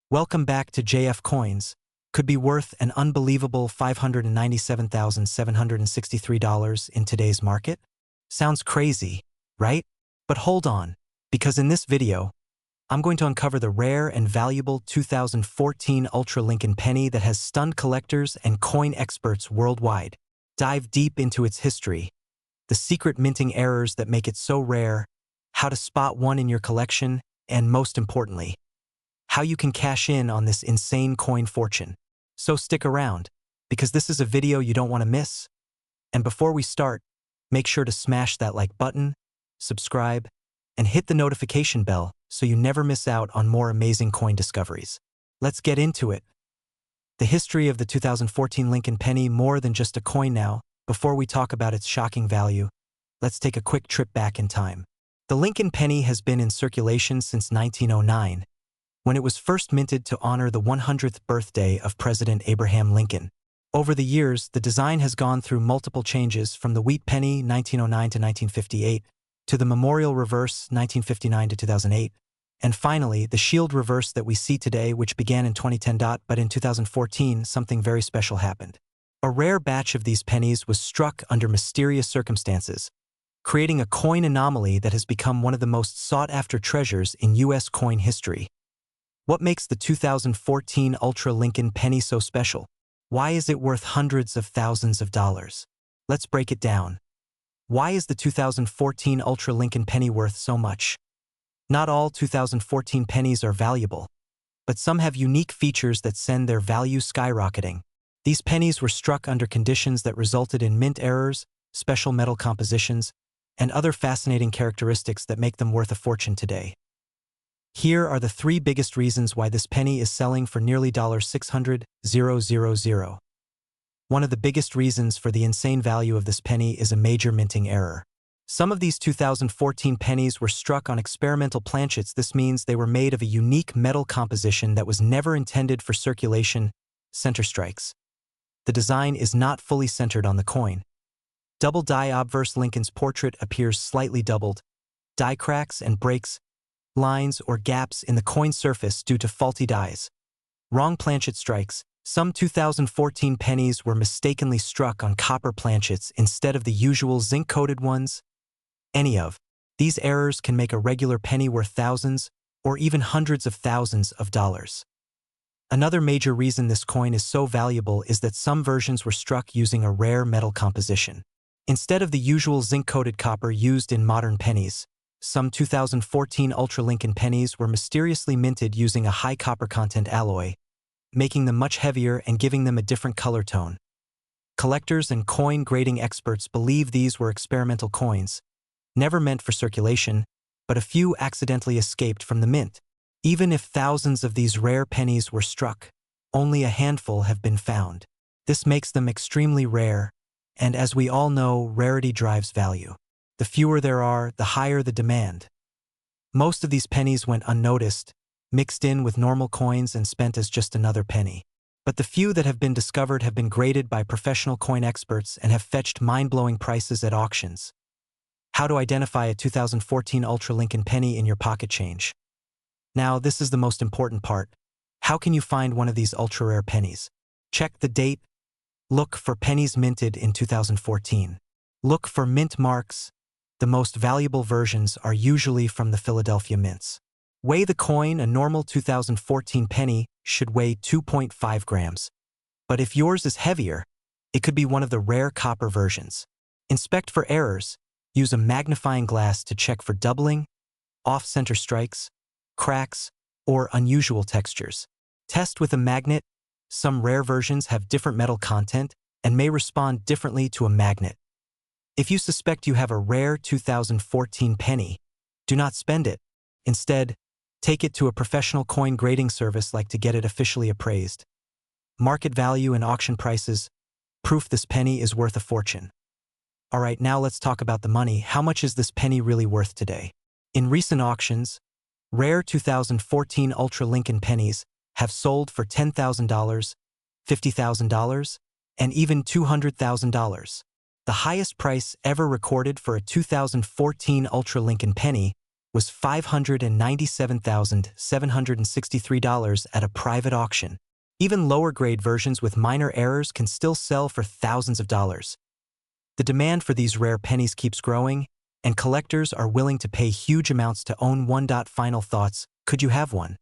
Welcome back to JF Coins. Could be worth an unbelievable $597,763 in today's market? Sounds crazy, right? But hold on, because in this video, I'm going to uncover the rare and valuable 2014 Ultra Lincoln penny that has stunned collectors and coin experts worldwide. Dive deep into its history, the secret minting errors that make it so rare, how to spot one in your collection, and most importantly, how you can cash in on this insane coin fortune. So stick around, because this is a video you don't want to miss. And before we start, make sure to smash that like button, subscribe, and hit the notification bell so you never miss out on more amazing coin discoveries. Let's get into it. The history of the 2014 Lincoln penny, more than just a coin now. Before we talk about its shocking value, let's take a quick trip back in time. The Lincoln penny has been in circulation since 1909, when it was first minted to honor the 100th birthday of President Abraham Lincoln. Over the years, the design has gone through multiple changes, from the wheat penny 1909 to 1958, to the memorial reverse 1959 to 2008, and finally the shield reverse that we see today, which began in 2010. But in 2014, something very special happened. A rare batch of these pennies was struck under mysterious circumstances, creating a coin anomaly that has become one of the most sought-after treasures in U.S. coin history. What makes the 2014 Ultra Lincoln penny so special? Why is it worth hundreds of thousands of dollars? Let's break it down. Why is the 2014 Ultra Lincoln penny worth so much? Not all 2014 pennies are valuable, but some have unique features that send their value skyrocketing. These pennies were struck under conditions that resulted in mint errors, special metal compositions, and other fascinating characteristics that make them worth a fortune today. Here are the three biggest reasons why this penny is selling for nearly $600,000. One of the biggest reasons for the insane value of this penny is a major minting error. Some of these 2014 pennies were struck on experimental planchets. This means they were made of a unique metal composition that was never intended for circulation, center strikes. The design is not fully centered on the coin. Double die obverse Lincoln's portrait appears slightly doubled. Die cracks and breaks, lines or gaps in the coin surface due to faulty dies. Wrong planchet strikes. Some 2014 pennies were mistakenly struck on copper planchets instead of the usual zinc-coated ones. Any of these errors can make a regular penny worth thousands or even hundreds of thousands of dollars. Another major reason this coin is so valuable is that some versions were struck using a rare metal composition. Instead of the usual zinc-coated copper used in modern pennies, some 2014 Ultra Lincoln pennies were mysteriously minted using a high copper content alloy, making them much heavier and giving them a different color tone. Collectors and coin grading experts believe these were experimental coins, never meant for circulation, but a few accidentally escaped from the mint. Even if thousands of these rare pennies were struck, only a handful have been found. This makes them extremely rare, and as we all know, rarity drives value. The fewer there are, the higher the demand. Most of these pennies went unnoticed, mixed in with normal coins and spent as just another penny. But the few that have been discovered have been graded by professional coin experts and have fetched mind-blowing prices at auctions. How to identify a 2014 Ultra Lincoln penny in your pocket change. Now, this is the most important part. How can you find one of these ultra-rare pennies? Check the date. Look for pennies minted in 2014. Look for mint marks. The most valuable versions are usually from the Philadelphia mints. Weigh the coin. A normal 2014 penny should weigh 2.5 grams. But if yours is heavier, it could be one of the rare copper versions. Inspect for errors. Use a magnifying glass to check for doubling, off-center strikes, cracks, or unusual textures. Test with a magnet. Some rare versions have different metal content and may respond differently to a magnet. If you suspect you have a rare 2014 penny, do not spend it. Instead, take it to a professional coin grading service to get it officially appraised. Market value and auction prices. Proof this penny is worth a fortune. Alright, now let's talk about the money. How much is this penny really worth today? In recent auctions, rare 2014 Ultra Lincoln pennies have sold for $10,000, $50,000, and even $200,000. The highest price ever recorded for a 2014 Ultra Lincoln penny was $597,763 at a private auction. Even lower-grade versions with minor errors can still sell for thousands of dollars. The demand for these rare pennies keeps growing, and collectors are willing to pay huge amounts to own one. Final thoughts, could you have one?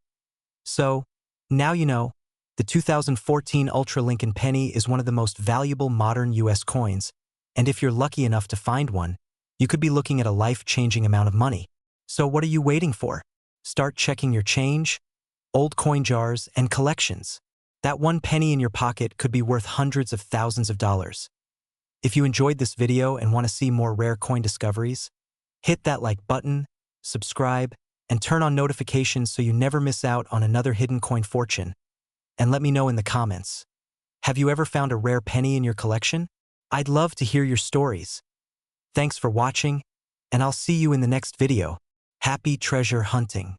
So, now you know, the 2014 Ultra Lincoln Penny is one of the most valuable modern U.S. coins, and if you're lucky enough to find one, you could be looking at a life-changing amount of money. So what are you waiting for? Start checking your change, old coin jars, and collections. That one penny in your pocket could be worth hundreds of thousands of dollars. If you enjoyed this video and want to see more rare coin discoveries, hit that like button, subscribe, and turn on notifications so you never miss out on another hidden coin fortune. And let me know in the comments. Have you ever found a rare penny in your collection? I'd love to hear your stories. Thanks for watching, and I'll see you in the next video. Happy treasure hunting.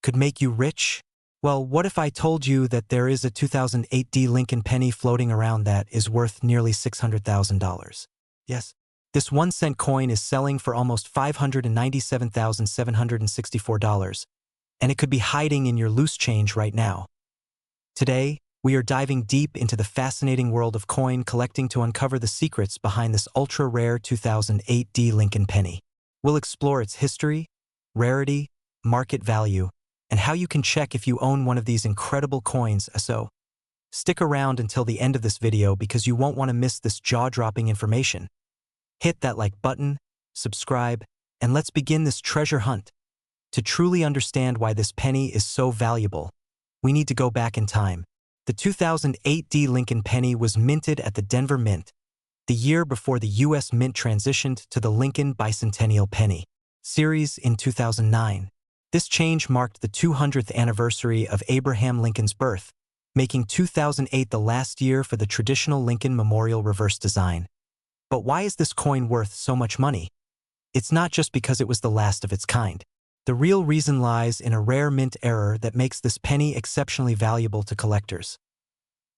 Could make you rich? Well, what if I told you that there is a 2008 Lincoln penny floating around that is worth nearly $600,000? Yes. This 1-cent coin is selling for almost $597,764, and it could be hiding in your loose change right now. Today, we are diving deep into the fascinating world of coin collecting to uncover the secrets behind this ultra-rare 2008 Lincoln penny. We'll explore its history, rarity, market value, and how you can check if you own one of these incredible coins. So, stick around until the end of this video because you won't want to miss this jaw-dropping information. Hit that like button, subscribe, and let's begin this treasure hunt. To truly understand why this penny is so valuable, we need to go back in time. The 2008 Lincoln penny was minted at the Denver Mint, the year before the U.S. Mint transitioned to the Lincoln Bicentennial Penny series in 2009. This change marked the 200th anniversary of Abraham Lincoln's birth, making 2008 the last year for the traditional Lincoln Memorial reverse design. But why is this coin worth so much money? It's not just because it was the last of its kind. The real reason lies in a rare mint error that makes this penny exceptionally valuable to collectors.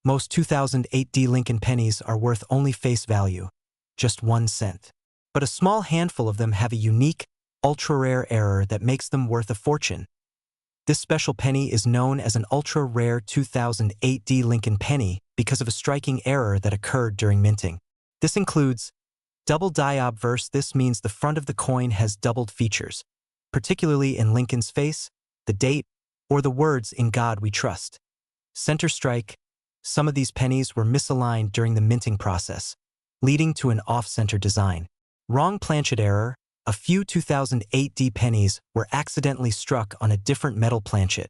Most 2008 Lincoln pennies are worth only face value, just 1 cent. But a small handful of them have a unique, ultra-rare error that makes them worth a fortune. This special penny is known as an ultra-rare 2008 Lincoln penny because of a striking error that occurred during minting. This includes double die obverse. This means the front of the coin has doubled features, particularly in Lincoln's face, the date, or the words "In God We Trust." Center strike. Some of these pennies were misaligned during the minting process, leading to an off-center design. Wrong planchet error. A few 2008 pennies were accidentally struck on a different metal planchet,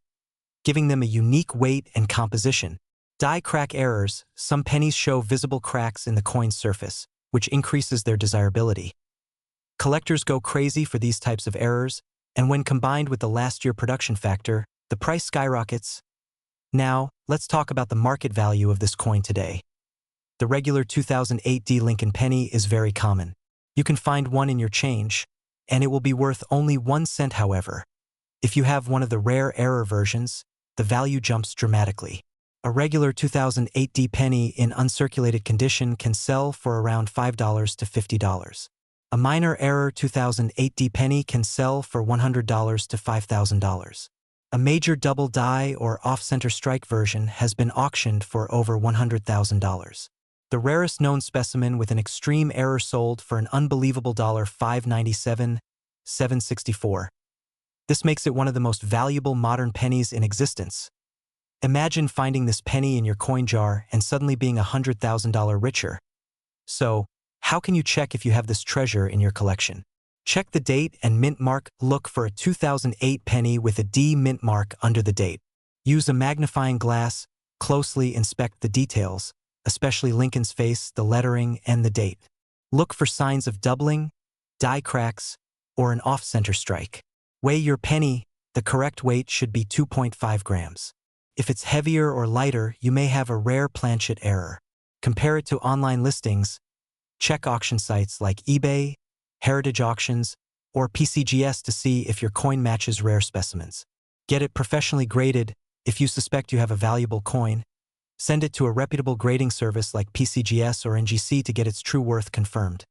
giving them a unique weight and composition. Die crack errors. Some pennies show visible cracks in the coin's surface, which increases their desirability. Collectors go crazy for these types of errors, and when combined with the last-year production factor, the price skyrockets. Now, let's talk about the market value of this coin today. The regular 2008 Lincoln penny is very common. You can find one in your change, and it will be worth only 1 cent. However, if you have one of the rare error versions, the value jumps dramatically. A regular 2008 penny in uncirculated condition can sell for around $5 to $50. A minor error 2008 penny can sell for $100 to $5,000. A major double die or off-center strike version has been auctioned for over $100,000. The rarest known specimen with an extreme error sold for an unbelievable $597,764. This makes it one of the most valuable modern pennies in existence. Imagine finding this penny in your coin jar and suddenly being $100,000 richer. So, how can you check if you have this treasure in your collection? Check the date and mint mark. Look for a 2008 penny with a D mint mark under the date. Use a magnifying glass. Closely inspect the details, especially Lincoln's face, the lettering, and the date. Look for signs of doubling, die cracks, or an off-center strike. Weigh your penny. The correct weight should be 2.5 grams. If it's heavier or lighter, you may have a rare planchet error. Compare it to online listings. Check auction sites like eBay, Heritage Auctions, or PCGS to see if your coin matches rare specimens. Get it professionally graded. If you suspect you have a valuable coin, send it to a reputable grading service like PCGS or NGC to get its true worth confirmed.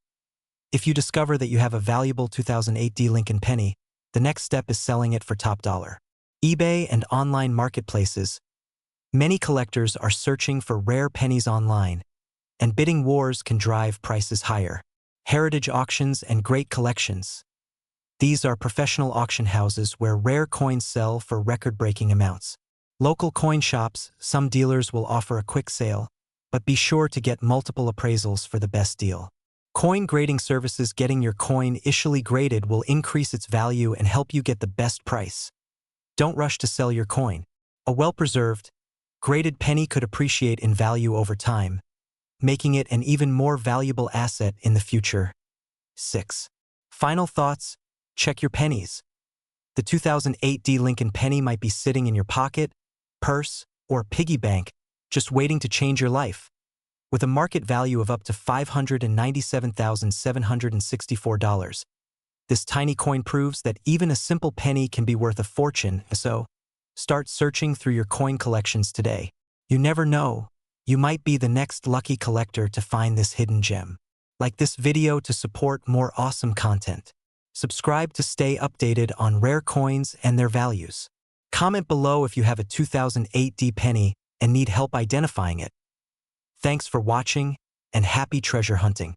If you discover that you have a valuable 2008 Lincoln penny, The next step is selling it for top dollar. eBay and online marketplaces. Many collectors are searching for rare pennies online, and bidding wars can drive prices higher. Heritage auctions and great collections. These are professional auction houses where rare coins sell for record-breaking amounts. Local coin shops, some dealers will offer a quick sale, but be sure to get multiple appraisals for the best deal. Coin grading services. Getting your coin initially graded will increase its value and help you get the best price. Don't rush to sell your coin. A well-preserved, graded penny could appreciate in value over time, making it an even more valuable asset in the future. 6. Final thoughts. Check your pennies. The 2008 D Lincoln penny might be sitting in your pocket, purse, or piggy bank, just waiting to change your life. With a market value of up to $597,764, this tiny coin proves that even a simple penny can be worth a fortune, so start searching through your coin collections today. You never know, you might be the next lucky collector to find this hidden gem. Like this video to support more awesome content. Subscribe to stay updated on rare coins and their values. Comment below if you have a 2008 D penny and need help identifying it. Thanks for watching, and happy treasure hunting.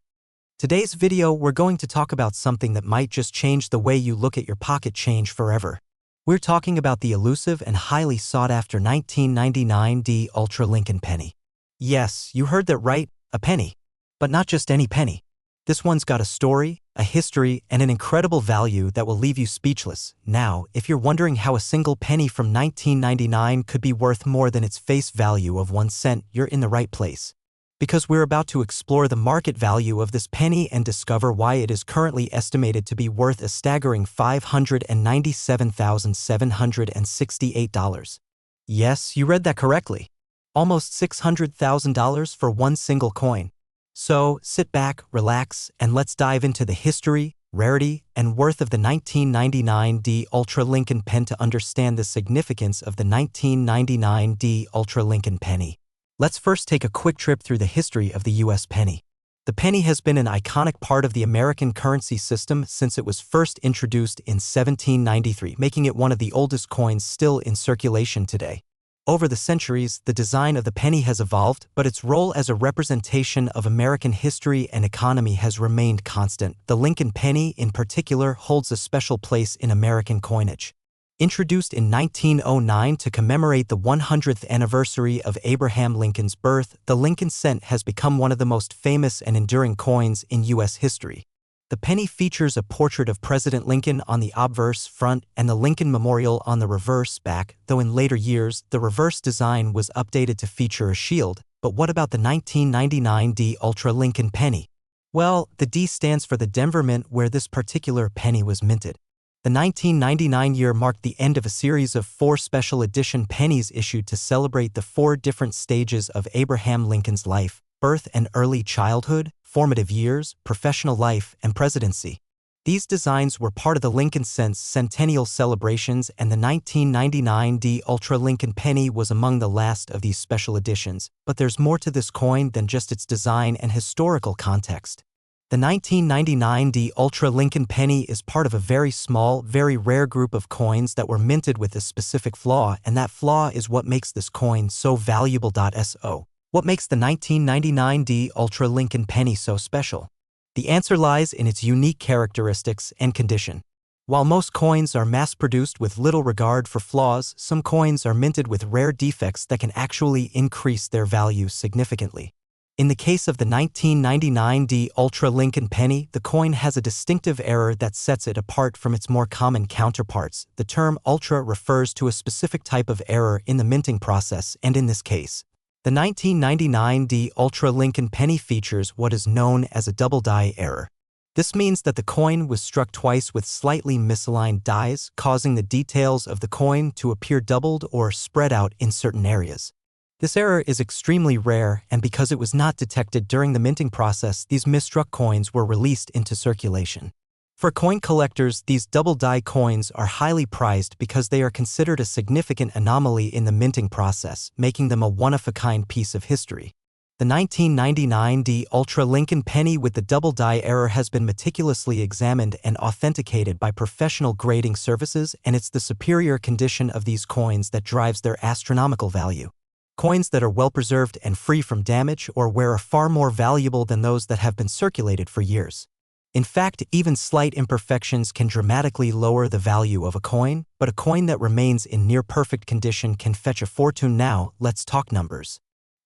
Today's video we're going to talk about something that might just change the way you look at your pocket change forever. We're talking about the elusive and highly sought-after 1999 D Ultra Lincoln penny. Yes, you heard that right, a penny. But not just any penny. This one's got a story, a history, and an incredible value that will leave you speechless. Now, if you're wondering how a single penny from 1999 could be worth more than its face value of 1 cent, you're in the right place. Because we're about to explore the market value of this penny and discover why it is currently estimated to be worth a staggering $597,768. Yes, you read that correctly. Almost $600,000 for one single coin. So, sit back, relax, and let's dive into the history, rarity, and worth of the 1999 D Ultra Lincoln pen to understand the significance of the 1999 D Ultra Lincoln penny. Let's first take a quick trip through the history of the U.S. penny. The penny has been an iconic part of the American currency system since it was first introduced in 1793, making it one of the oldest coins still in circulation today. Over the centuries, the design of the penny has evolved, but its role as a representation of American history and economy has remained constant. The Lincoln penny, in particular, holds a special place in American coinage. Introduced in 1909 to commemorate the 100th anniversary of Abraham Lincoln's birth, the Lincoln cent has become one of the most famous and enduring coins in U.S. history. The penny features a portrait of President Lincoln on the obverse front and the Lincoln Memorial on the reverse back, though in later years, the reverse design was updated to feature a shield. But what about the 1999 D Ultra Lincoln penny? Well, the D stands for the Denver Mint, where this particular penny was minted. The 1999 year marked the end of a series of 4 special edition pennies issued to celebrate the 4 different stages of Abraham Lincoln's life: birth and early childhood, formative years, professional life, and presidency. These designs were part of the Lincoln Cent's centennial celebrations, and the 1999 D Ultra Lincoln penny was among the last of these special editions. But there's more to this coin than just its design and historical context. The 1999 D Ultra Lincoln penny is part of a very small, very rare group of coins that were minted with a specific flaw, and that flaw is what makes this coin so valuable. So, what makes the 1999 D Ultra Lincoln penny so special? The answer lies in its unique characteristics and condition. While most coins are mass-produced with little regard for flaws, some coins are minted with rare defects that can actually increase their value significantly. In the case of the 1999 D Ultra Lincoln penny, the coin has a distinctive error that sets it apart from its more common counterparts. The term ultra refers to a specific type of error in the minting process, and in this case, the 1999 D Ultra Lincoln penny features what is known as a double die error. This means that the coin was struck twice with slightly misaligned dies, causing the details of the coin to appear doubled or spread out in certain areas. This error is extremely rare, and because it was not detected during the minting process, these misstruck coins were released into circulation. For coin collectors, these double die coins are highly prized because they are considered a significant anomaly in the minting process, making them a one-of-a-kind piece of history. The 1999 D Ultra Lincoln penny with the double die error has been meticulously examined and authenticated by professional grading services, and it's the superior condition of these coins that drives their astronomical value. Coins that are well-preserved and free from damage or wear are far more valuable than those that have been circulated for years. In fact, even slight imperfections can dramatically lower the value of a coin, but a coin that remains in near-perfect condition can fetch a fortune. Now, let's talk numbers.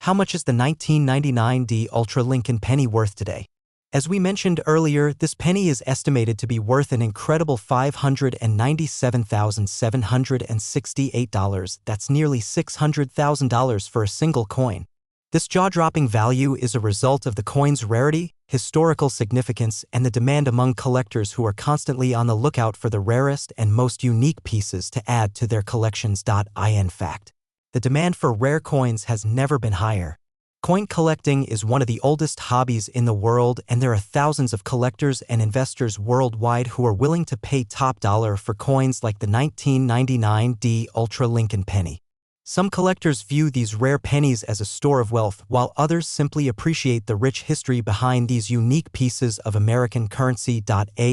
How much is the 1999 D Ultra Lincoln penny worth today? As we mentioned earlier, this penny is estimated to be worth an incredible $597,768. That's nearly $600,000 for a single coin. This jaw-dropping value is a result of the coin's rarity, historical significance, and the demand among collectors who are constantly on the lookout for the rarest and most unique pieces to add to their collections. In fact, the demand for rare coins has never been higher. Coin collecting is one of the oldest hobbies in the world, and there are thousands of collectors and investors worldwide who are willing to pay top dollar for coins like the 1999 D Ultra Lincoln penny. Some collectors view these rare pennies as a store of wealth, while others simply appreciate the rich history behind these unique pieces of American currency.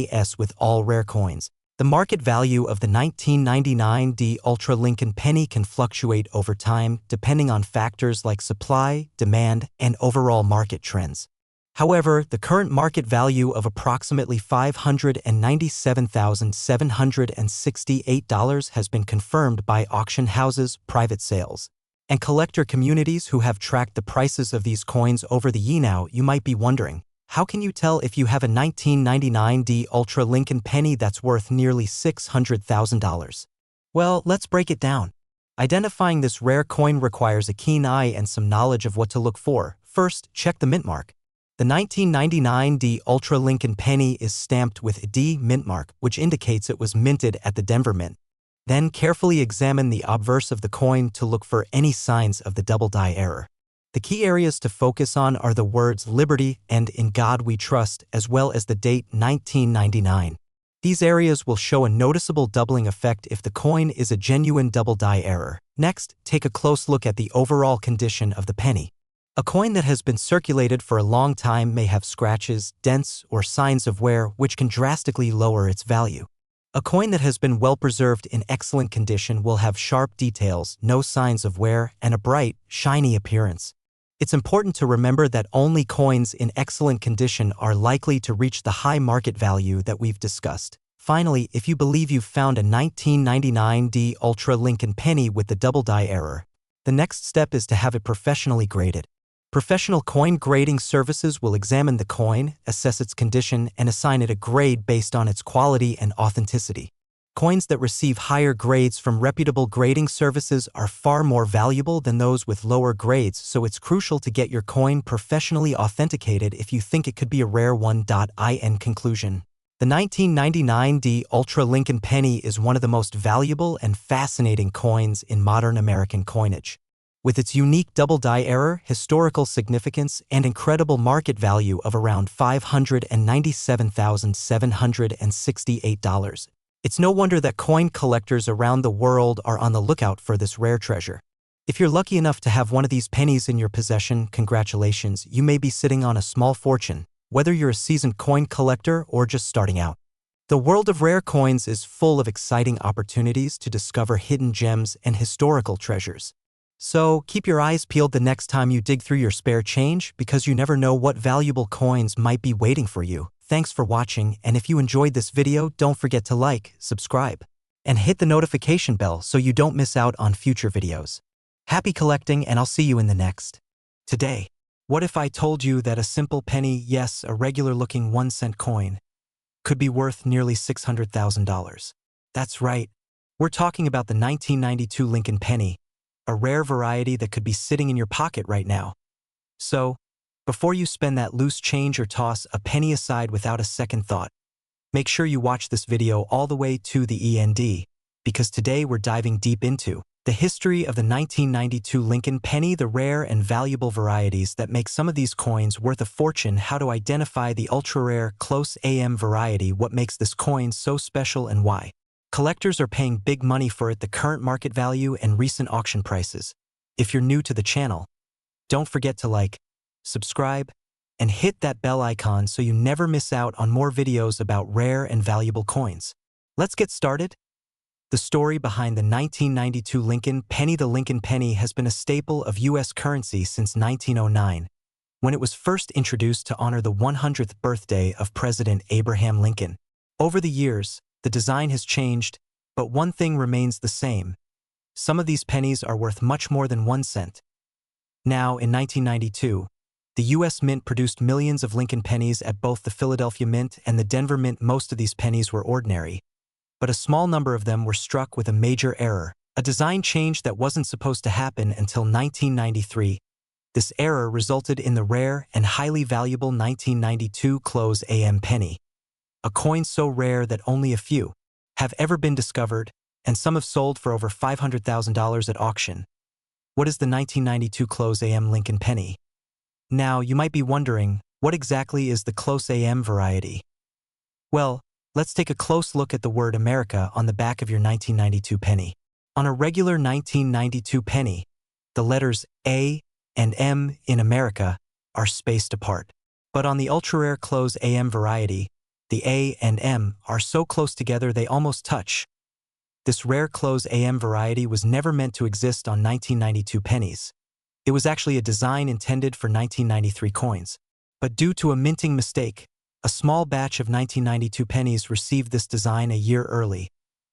As with all rare coins, the market value of the 1999 D Ultra Lincoln penny can fluctuate over time, depending on factors like supply, demand, and overall market trends. However, the current market value of approximately $597,768 has been confirmed by auction houses, private sales, and collector communities who have tracked the prices of these coins over the years. Now, you might be wondering, how can you tell if you have a 1999 D Ultra Lincoln penny that's worth nearly $600,000? Well, let's break it down. Identifying this rare coin requires a keen eye and some knowledge of what to look for. First, check the mint mark. The 1999 D Ultra Lincoln penny is stamped with a D mint mark, which indicates it was minted at the Denver Mint. Then carefully examine the obverse of the coin to look for any signs of the double die error. The key areas to focus on are the words "Liberty" and "In God We Trust," as well as the date 1999. These areas will show a noticeable doubling effect if the coin is a genuine double die error. Next, take a close look at the overall condition of the penny. A coin that has been circulated for a long time may have scratches, dents, or signs of wear, which can drastically lower its value. A coin that has been well preserved in excellent condition will have sharp details, no signs of wear, and a bright, shiny appearance. It's important to remember that only coins in excellent condition are likely to reach the high market value that we've discussed. Finally, if you believe you've found a 1999 D Ultra Lincoln penny with the double die error, the next step is to have it professionally graded. Professional coin grading services will examine the coin, assess its condition, and assign it a grade based on its quality and authenticity. Coins that receive higher grades from reputable grading services are far more valuable than those with lower grades, so it's crucial to get your coin professionally authenticated if you think it could be a rare one. In conclusion, the 1999 D Ultra Lincoln penny is one of the most valuable and fascinating coins in modern American coinage. With its unique double die error, historical significance, and incredible market value of around $597,768, it's no wonder that coin collectors around the world are on the lookout for this rare treasure. If you're lucky enough to have one of these pennies in your possession, congratulations, you may be sitting on a small fortune, whether you're a seasoned coin collector or just starting out. The world of rare coins is full of exciting opportunities to discover hidden gems and historical treasures. So keep your eyes peeled the next time you dig through your spare change, because you never know what valuable coins might be waiting for you. Thanks for watching, and if you enjoyed this video, don't forget to like, subscribe, and hit the notification bell so you don't miss out on future videos. Happy collecting, and I'll see you in the next. Today, what if I told you that a simple penny, yes, a regular-looking 1-cent coin, could be worth nearly $600,000? That's right. We're talking about the 1992 Lincoln penny, a rare variety that could be sitting in your pocket right now. So, before you spend that loose change or toss a penny aside without a second thought, make sure you watch this video all the way to the end, because today we're diving deep into the history of the 1992 Lincoln penny, the rare and valuable varieties that make some of these coins worth a fortune, how to identify the ultra-rare close AM variety, what makes this coin so special, and why collectors are paying big money for it, the current market value, and recent auction prices. If you're new to the channel, don't forget to like, subscribe, and hit that bell icon so you never miss out on more videos about rare and valuable coins. Let's get started. The story behind the 1992 Lincoln penny. The Lincoln penny has been a staple of U.S. currency since 1909, when it was first introduced to honor the 100th birthday of President Abraham Lincoln. Over the years, the design has changed, but one thing remains the same. Some of these pennies are worth much more than 1 cent. Now, in 1992, the U.S. Mint produced millions of Lincoln pennies at both the Philadelphia Mint and the Denver Mint. Most of these pennies were ordinary, but a small number of them were struck with a major error, a design change that wasn't supposed to happen until 1993. This error resulted in the rare and highly valuable 1992 close AM penny, a coin so rare that only a few have ever been discovered, and some have sold for over $500,000 at auction. What is the 1992 close AM Lincoln penny? Now, you might be wondering, what exactly is the close AM variety? Well, let's take a close look at the word America on the back of your 1992 penny. On a regular 1992 penny, the letters A and M in America are spaced apart. But on the ultra-rare close AM variety, the A and M are so close together they almost touch. This rare close AM variety was never meant to exist on 1992 pennies. It was actually a design intended for 1993 coins. But due to a minting mistake, a small batch of 1992 pennies received this design a year early,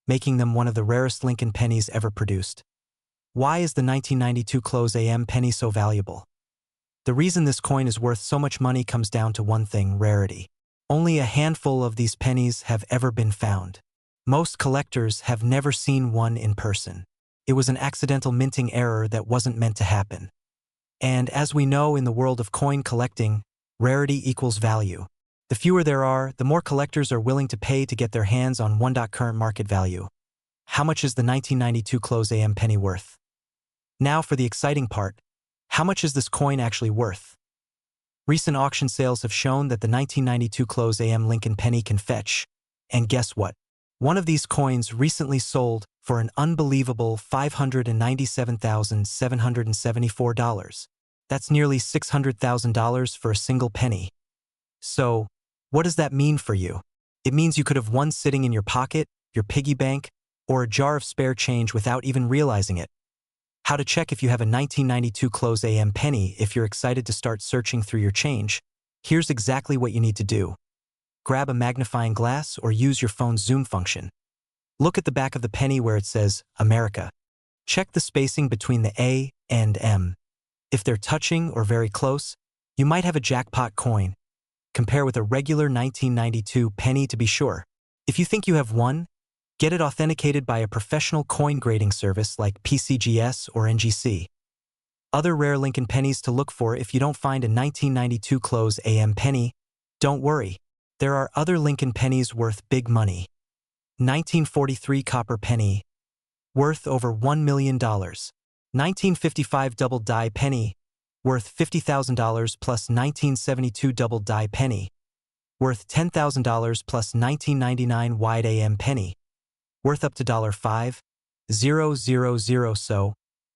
making them one of the rarest Lincoln pennies ever produced. Why is the 1992 close AM penny so valuable? The reason this coin is worth so much money comes down to one thing: rarity. Only a handful of these pennies have ever been found. Most collectors have never seen one in person. It was an accidental minting error that wasn't meant to happen. And as we know in the world of coin collecting, rarity equals value. The fewer there are, the more collectors are willing to pay to get their hands on one. Current market value. How much is the 1992 close AM penny worth? Now for the exciting part. How much is this coin actually worth? Recent auction sales have shown that the 1992 close AM Lincoln penny can fetch. And guess what? One of these coins recently sold for an unbelievable $597,774. That's nearly $600,000 for a single penny. So, what does that mean for you? It means you could have one sitting in your pocket, your piggy bank, or a jar of spare change without even realizing it. How to check if you have a 1992 close AM penny. If you're excited to start searching through your change, here's exactly what you need to do. Grab a magnifying glass or use your phone's zoom function. Look at the back of the penny where it says America. Check the spacing between the A and M. If they're touching or very close, you might have a jackpot coin. Compare with a regular 1992 penny to be sure. If you think you have one, get it authenticated by a professional coin grading service like PCGS or NGC. Other rare Lincoln pennies to look for. If you don't find a 1992 close AM penny, don't worry. There are other Lincoln pennies worth big money. 1943 copper penny, worth over $1 million. 1955 double die penny, worth $50,000 plus 1972 double die penny, worth $10,000 plus 1999 wide AM penny, worth up to $5,000. So,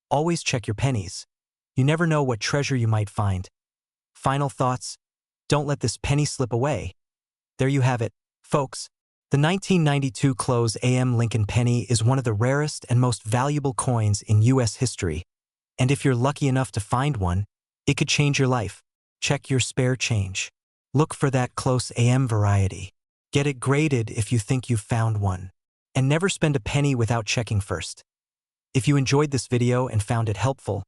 always check your pennies. You never know what treasure you might find. Final thoughts: don't let this penny slip away. There you have it, folks. The 1992 close AM Lincoln penny is one of the rarest and most valuable coins in U.S. history. And if you're lucky enough to find one, it could change your life. Check your spare change. Look for that close AM variety. Get it graded if you think you've found one. And never spend a penny without checking first. If you enjoyed this video and found it helpful,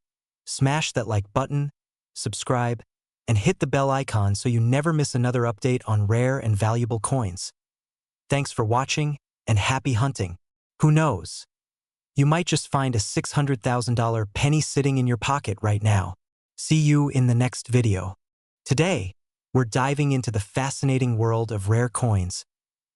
smash that like button, subscribe, and hit the bell icon so you never miss another update on rare and valuable coins. Thanks for watching, and happy hunting. Who knows? You might just find a $600,000 penny sitting in your pocket right now. See you in the next video. Today, we're diving into the fascinating world of rare coins,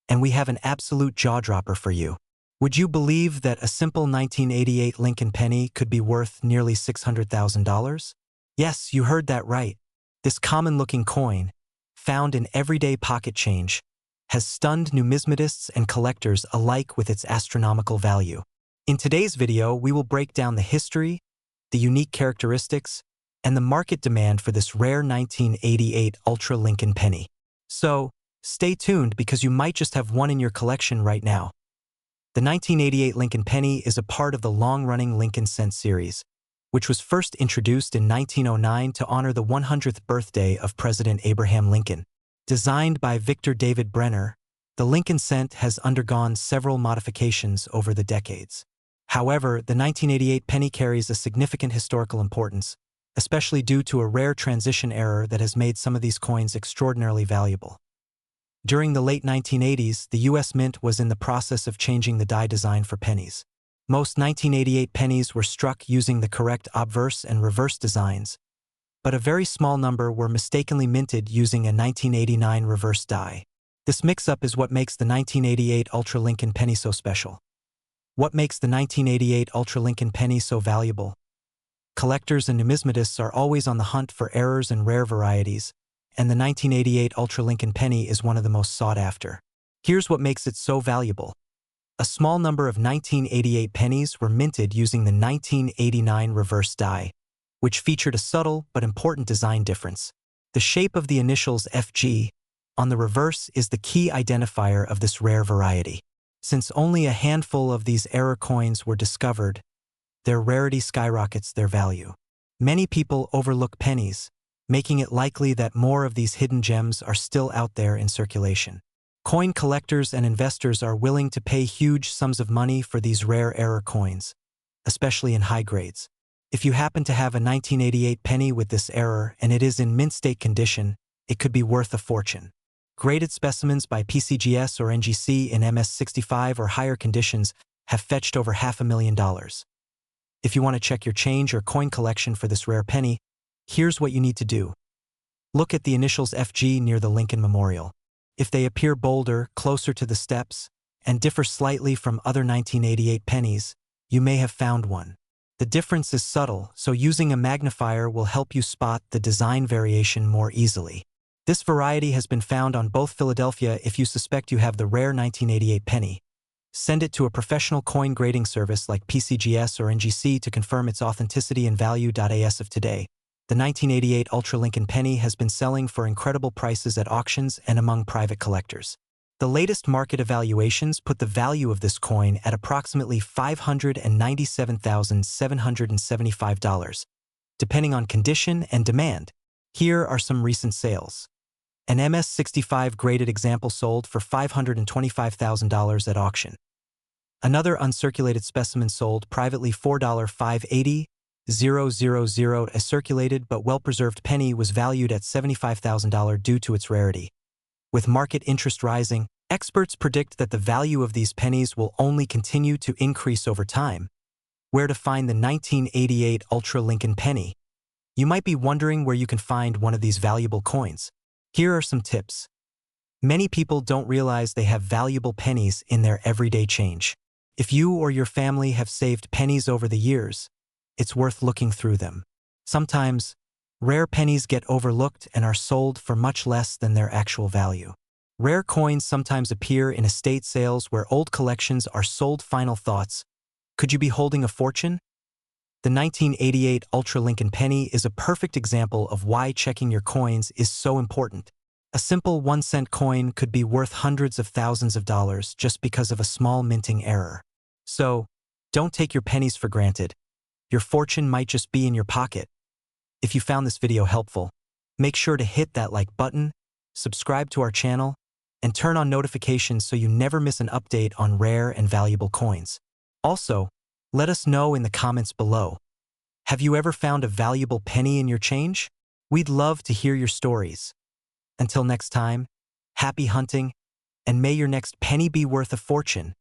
and we have an absolute jaw-dropper for you. Would you believe that a simple 1988 Lincoln penny could be worth nearly $600,000? Yes, you heard that right. This common-looking coin, found in everyday pocket change, has stunned numismatists and collectors alike with its astronomical value. In today's video, we will break down the history, the unique characteristics, and the market demand for this rare 1988 Ultra Lincoln penny. So, stay tuned because you might just have one in your collection right now. The 1988 Lincoln penny is a part of the long-running Lincoln cent series, which was first introduced in 1909 to honor the 100th birthday of President Abraham Lincoln. Designed by Victor David Brenner, the Lincoln cent has undergone several modifications over the decades. However, the 1988 penny carries a significant historical importance, especially due to a rare transition error that has made some of these coins extraordinarily valuable. During the late 1980s, the U.S. Mint was in the process of changing the die design for pennies. Most 1988 pennies were struck using the correct obverse and reverse designs, but a very small number were mistakenly minted using a 1989 reverse die. This mix-up is what makes the 1988 Ultra Lincoln penny so special. What makes the 1988 Ultra Lincoln penny so valuable? Collectors and numismatists are always on the hunt for errors and rare varieties, and the 1988 Ultra Lincoln penny is one of the most sought after. Here's what makes it so valuable. A small number of 1988 pennies were minted using the 1989 reverse die, which featured a subtle but important design difference. The shape of the initials FG on the reverse is the key identifier of this rare variety. Since only a handful of these error coins were discovered, their rarity skyrockets their value. Many people overlook pennies, making it likely that more of these hidden gems are still out there in circulation. Coin collectors and investors are willing to pay huge sums of money for these rare error coins, especially in high grades. If you happen to have a 1988 penny with this error and it is in mint state condition, it could be worth a fortune. Graded specimens by PCGS or NGC in MS65 or higher conditions have fetched over $500,000. If you want to check your change or coin collection for this rare penny, here's what you need to do. Look at the initials FG near the Lincoln Memorial. If they appear bolder, closer to the steps, and differ slightly from other 1988 pennies, you may have found one. The difference is subtle, so using a magnifier will help you spot the design variation more easily. This variety has been found on both Philadelphia. If you suspect you have the rare 1988 penny, send it to a professional coin grading service like PCGS or NGC to confirm its authenticity and value. As of today, the 1988 Ultra Lincoln penny has been selling for incredible prices at auctions and among private collectors. The latest market evaluations put the value of this coin at approximately $597,775, depending on condition and demand. Here are some recent sales. An MS65 graded example sold for $525,000 at auction. Another uncirculated specimen sold privately $4,580,000. A circulated but well-preserved penny was valued at $75,000 due to its rarity. With market interest rising, experts predict that the value of these pennies will only continue to increase over time. Where to find the 1988 Ultra Lincoln penny? You might be wondering where you can find one of these valuable coins. Here are some tips. Many people don't realize they have valuable pennies in their everyday change. If you or your family have saved pennies over the years, it's worth looking through them. Sometimes, rare pennies get overlooked and are sold for much less than their actual value. Rare coins sometimes appear in estate sales where old collections are sold. Final thoughts. Could you be holding a fortune? The 1988 Ultra Lincoln penny is a perfect example of why checking your coins is so important. A simple 1-cent coin could be worth hundreds of thousands of dollars just because of a small minting error. So, don't take your pennies for granted. Your fortune might just be in your pocket. If you found this video helpful, make sure to hit that like button, subscribe to our channel, and turn on notifications so you never miss an update on rare and valuable coins. Also, let us know in the comments below. Have you ever found a valuable penny in your change? We'd love to hear your stories. Until next time, happy hunting, and may your next penny be worth a fortune.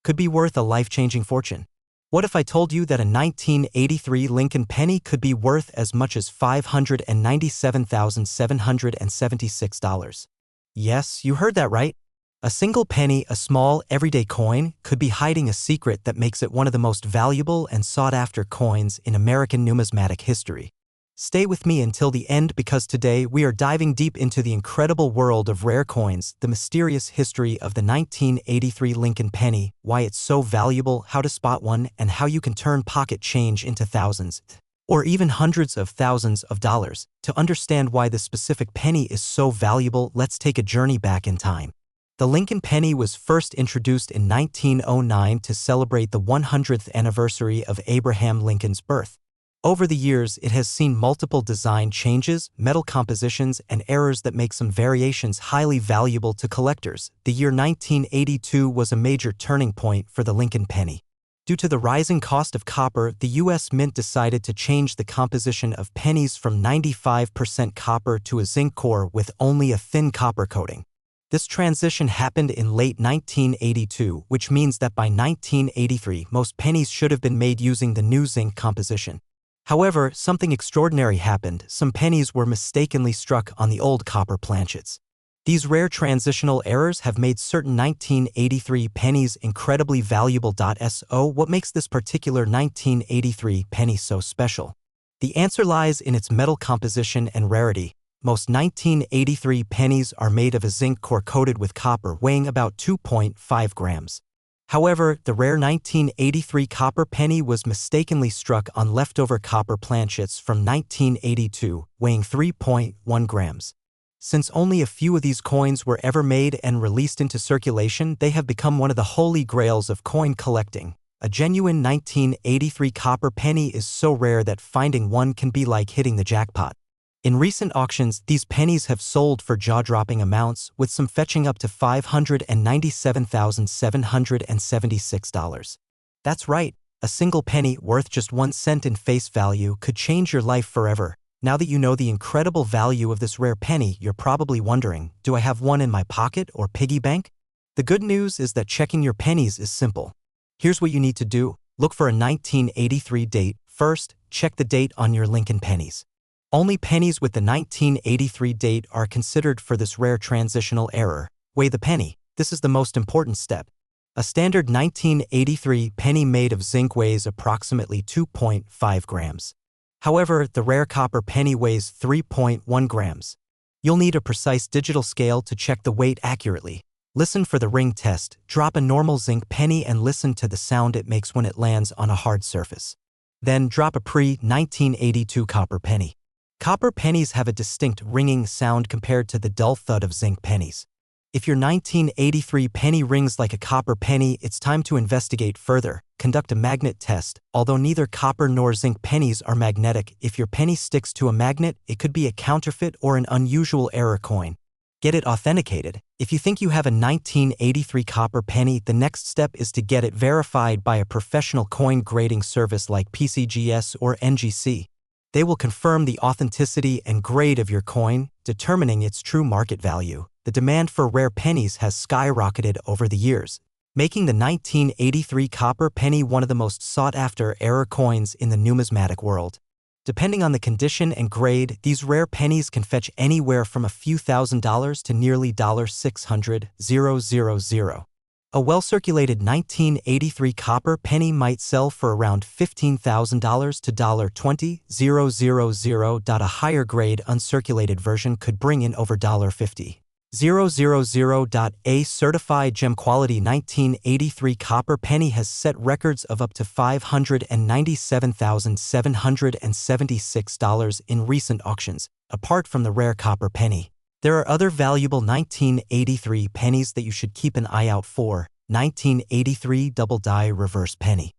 Could be worth a life-changing fortune. What if I told you that a 1983 Lincoln penny could be worth as much as $597,776? Yes, you heard that right. A single penny, a small, everyday coin, could be hiding a secret that makes it one of the most valuable and sought-after coins in American numismatic history. Stay with me until the end because today we are diving deep into the incredible world of rare coins, the mysterious history of the 1983 Lincoln penny, why it's so valuable, how to spot one, and how you can turn pocket change into thousands. or even hundreds of thousands of dollars. To understand why this specific penny is so valuable, let's take a journey back in time. The Lincoln penny was first introduced in 1909 to celebrate the 100th anniversary of Abraham Lincoln's birth. Over the years, it has seen multiple design changes, metal compositions, and errors that make some variations highly valuable to collectors. The year 1982 was a major turning point for the Lincoln penny. Due to the rising cost of copper, the U.S. Mint decided to change the composition of pennies from 95% copper to a zinc core with only a thin copper coating. This transition happened in late 1982, which means that by 1983, most pennies should have been made using the new zinc composition. However, something extraordinary happened. Some pennies were mistakenly struck on the old copper planchets. These rare transitional errors have made certain 1983 pennies incredibly valuable. So, what makes this particular 1983 penny so special? The answer lies in its metal composition and rarity. Most 1983 pennies are made of a zinc core coated with copper, weighing about 2.5 grams. However, the rare 1983 copper penny was mistakenly struck on leftover copper planchets from 1982, weighing 3.1 grams. Since only a few of these coins were ever made and released into circulation, they have become one of the holy grails of coin collecting. A genuine 1983 copper penny is so rare that finding one can be like hitting the jackpot. In recent auctions, these pennies have sold for jaw-dropping amounts, with some fetching up to $597,776. That's right, a single penny worth just 1 cent in face value could change your life forever. Now that you know the incredible value of this rare penny, you're probably wondering, do I have one in my pocket or piggy bank? The good news is that checking your pennies is simple. Here's what you need to do. Look for a 1983 date. First, check the date on your Lincoln pennies. Only pennies with the 1983 date are considered for this rare transitional error. Weigh the penny. This is the most important step. A standard 1983 penny made of zinc weighs approximately 2.5 grams. However, the rare copper penny weighs 3.1 grams. You'll need a precise digital scale to check the weight accurately. Listen for the ring test. Drop a normal zinc penny and listen to the sound it makes when it lands on a hard surface. Then drop a pre-1982 copper penny. Copper pennies have a distinct ringing sound compared to the dull thud of zinc pennies. If your 1983 penny rings like a copper penny, it's time to investigate further. Conduct a magnet test. Although neither copper nor zinc pennies are magnetic, if your penny sticks to a magnet, it could be a counterfeit or an unusual error coin. Get it authenticated. If you think you have a 1983 copper penny, the next step is to get it verified by a professional coin grading service like PCGS or NGC. They will confirm the authenticity and grade of your coin, determining its true market value. The demand for rare pennies has skyrocketed over the years, making the 1983 copper penny one of the most sought-after error coins in the numismatic world. Depending on the condition and grade, these rare pennies can fetch anywhere from a few $1,000s to nearly $600,000. A well-circulated 1983 copper penny might sell for around $15,000 to $20,000. A higher-grade uncirculated version could bring in over $50,000. A certified gem-quality 1983 copper penny has set records of up to $597,776 in recent auctions. Apart from the rare copper penny, there are other valuable 1983 pennies that you should keep an eye out for. 1983 double die reverse penny.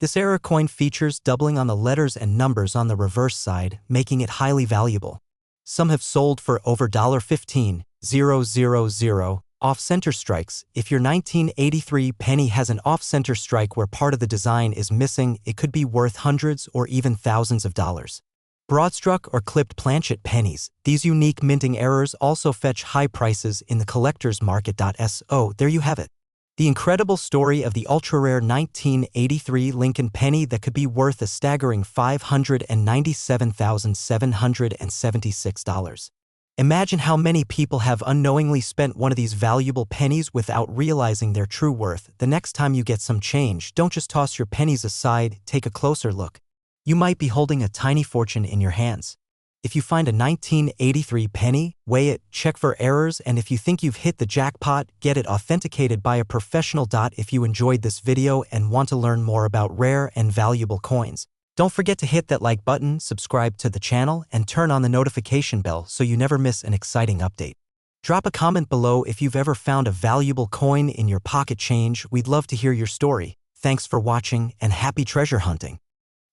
This error coin features doubling on the letters and numbers on the reverse side, making it highly valuable. Some have sold for over $15,000. Off-center strikes. If your 1983 penny has an off-center strike where part of the design is missing, it could be worth hundreds or even thousands of dollars. Broadstruck or clipped planchet pennies. These unique minting errors also fetch high prices in the collector's market. So there you have it. The incredible story of the ultra-rare 1983 Lincoln penny that could be worth a staggering $597,776. Imagine how many people have unknowingly spent one of these valuable pennies without realizing their true worth. The next time you get some change, don't just toss your pennies aside, take a closer look. You might be holding a tiny fortune in your hands. If you find a 1983 penny, weigh it, check for errors, and if you think you've hit the jackpot, get it authenticated by a professional. If you enjoyed this video and want to learn more about rare and valuable coins, Don't forget to hit that like button, subscribe to the channel, and turn on the notification bell so you never miss an exciting update. Drop a comment below if you've ever found a valuable coin in your pocket change. We'd love to hear your story. Thanks for watching and happy treasure hunting.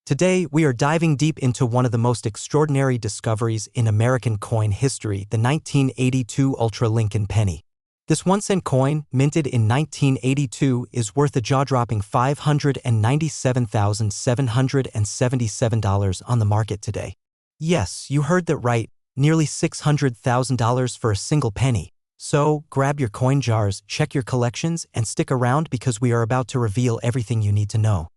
Today, we are diving deep into one of the most extraordinary discoveries in American coin history, the 1982 Ultra Lincoln penny. This 1-cent coin, minted in 1982, is worth a jaw-dropping $597,777 on the market today. Yes, you heard that right, nearly $600,000 for a single penny. So, grab your coin jars, check your collections, and stick around because we are about to reveal everything you need to know.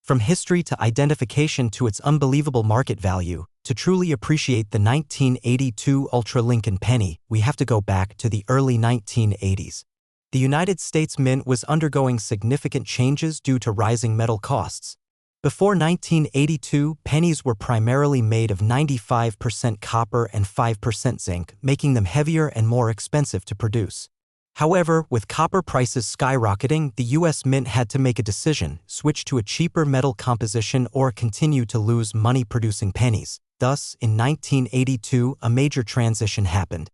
From history to identification to its unbelievable market value, to truly appreciate the 1982 Ultra Lincoln penny, we have to go back to the early 1980s. The United States Mint was undergoing significant changes due to rising metal costs. Before 1982, pennies were primarily made of 95% copper and 5% zinc, making them heavier and more expensive to produce. However, with copper prices skyrocketing, the U.S. Mint had to make a decision: switch to a cheaper metal composition or continue to lose money producing pennies. Thus, in 1982, a major transition happened.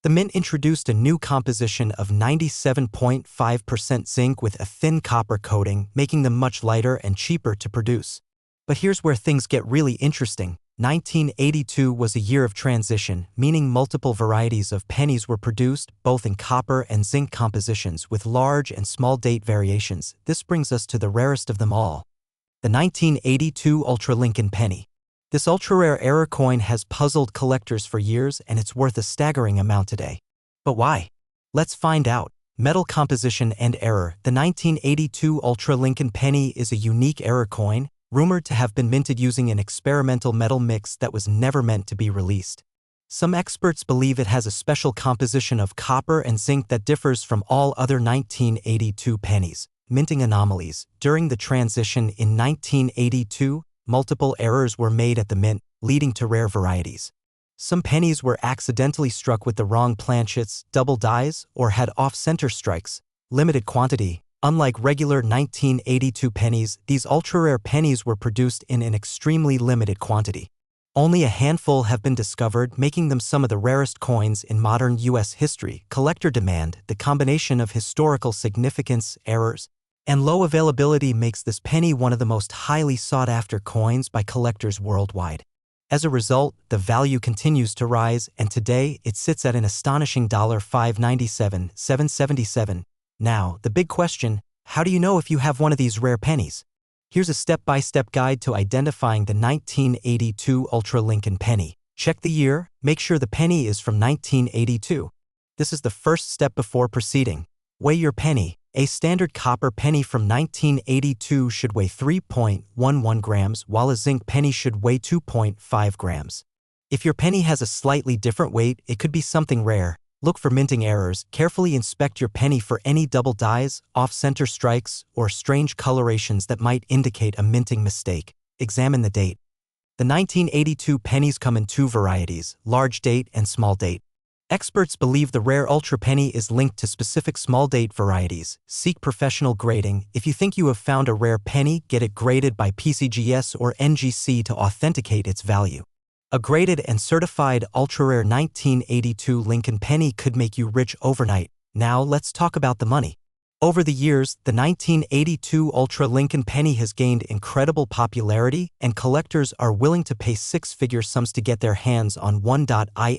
The Mint introduced a new composition of 97.5% zinc with a thin copper coating, making them much lighter and cheaper to produce. But here's where things get really interesting. 1982 was a year of transition, meaning multiple varieties of pennies were produced, both in copper and zinc compositions, with large and small date variations. This brings us to the rarest of them all, the 1982 Ultra Lincoln penny. This ultra-rare error coin has puzzled collectors for years, and it's worth a staggering amount today. But why? Let's find out. Metal composition and error. The 1982 Ultra Lincoln penny is a unique error coin, rumored to have been minted using an experimental metal mix that was never meant to be released. Some experts believe it has a special composition of copper and zinc that differs from all other 1982 pennies. Minting anomalies. During the transition in 1982, multiple errors were made at the mint, leading to rare varieties. Some pennies were accidentally struck with the wrong planchets, double dies, or had off-center strikes. Limited quantity. Unlike regular 1982 pennies, these ultra-rare pennies were produced in an extremely limited quantity. Only a handful have been discovered, making them some of the rarest coins in modern U.S. history. Collector demand. The combination of historical significance, errors, and low availability makes this penny one of the most highly sought-after coins by collectors worldwide. As a result, the value continues to rise, and today it sits at an astonishing $597,777. Now, the big question: how do you know if you have one of these rare pennies? Here's a step-by-step guide to identifying the 1982 Ultra Lincoln penny. Check the year. Make sure the penny is from 1982. This is the first step before proceeding. Weigh your penny. A standard copper penny from 1982 should weigh 3.11 grams, while a zinc penny should weigh 2.5 grams. If your penny has a slightly different weight, it could be something rare. Look for minting errors. Carefully inspect your penny for any double dies, off-center strikes, or strange colorations that might indicate a minting mistake. Examine the date. The 1982 pennies come in two varieties: large date and small date. Experts believe the rare ultra penny is linked to specific small date varieties. Seek professional grading. If you think you have found a rare penny, get it graded by PCGS or NGC to authenticate its value. A graded and certified ultra-rare 1982 Lincoln penny could make you rich overnight. Now let's talk about the money. Over the years, the 1982 Ultra Lincoln penny has gained incredible popularity, and collectors are willing to pay six-figure sums to get their hands on one.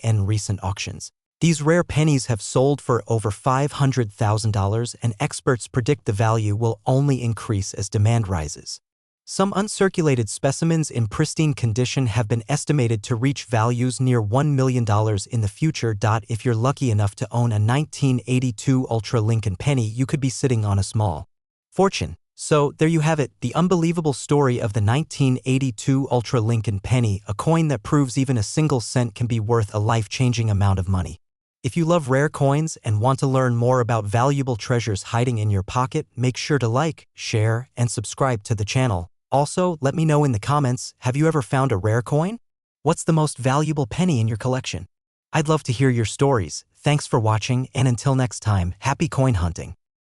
In recent auctions, these rare pennies have sold for over $500,000, and experts predict the value will only increase as demand rises. Some uncirculated specimens in pristine condition have been estimated to reach values near $1 million in the future. If you're lucky enough to own a 1982 Ultra Lincoln penny, you could be sitting on a small fortune. So, there you have it, the unbelievable story of the 1982 Ultra Lincoln penny, a coin that proves even a single cent can be worth a life-changing amount of money. If you love rare coins and want to learn more about valuable treasures hiding in your pocket, make sure to like, share, and subscribe to the channel. Also, let me know in the comments, have you ever found a rare coin? What's the most valuable penny in your collection? I'd love to hear your stories. Thanks for watching, and until next time, happy coin hunting.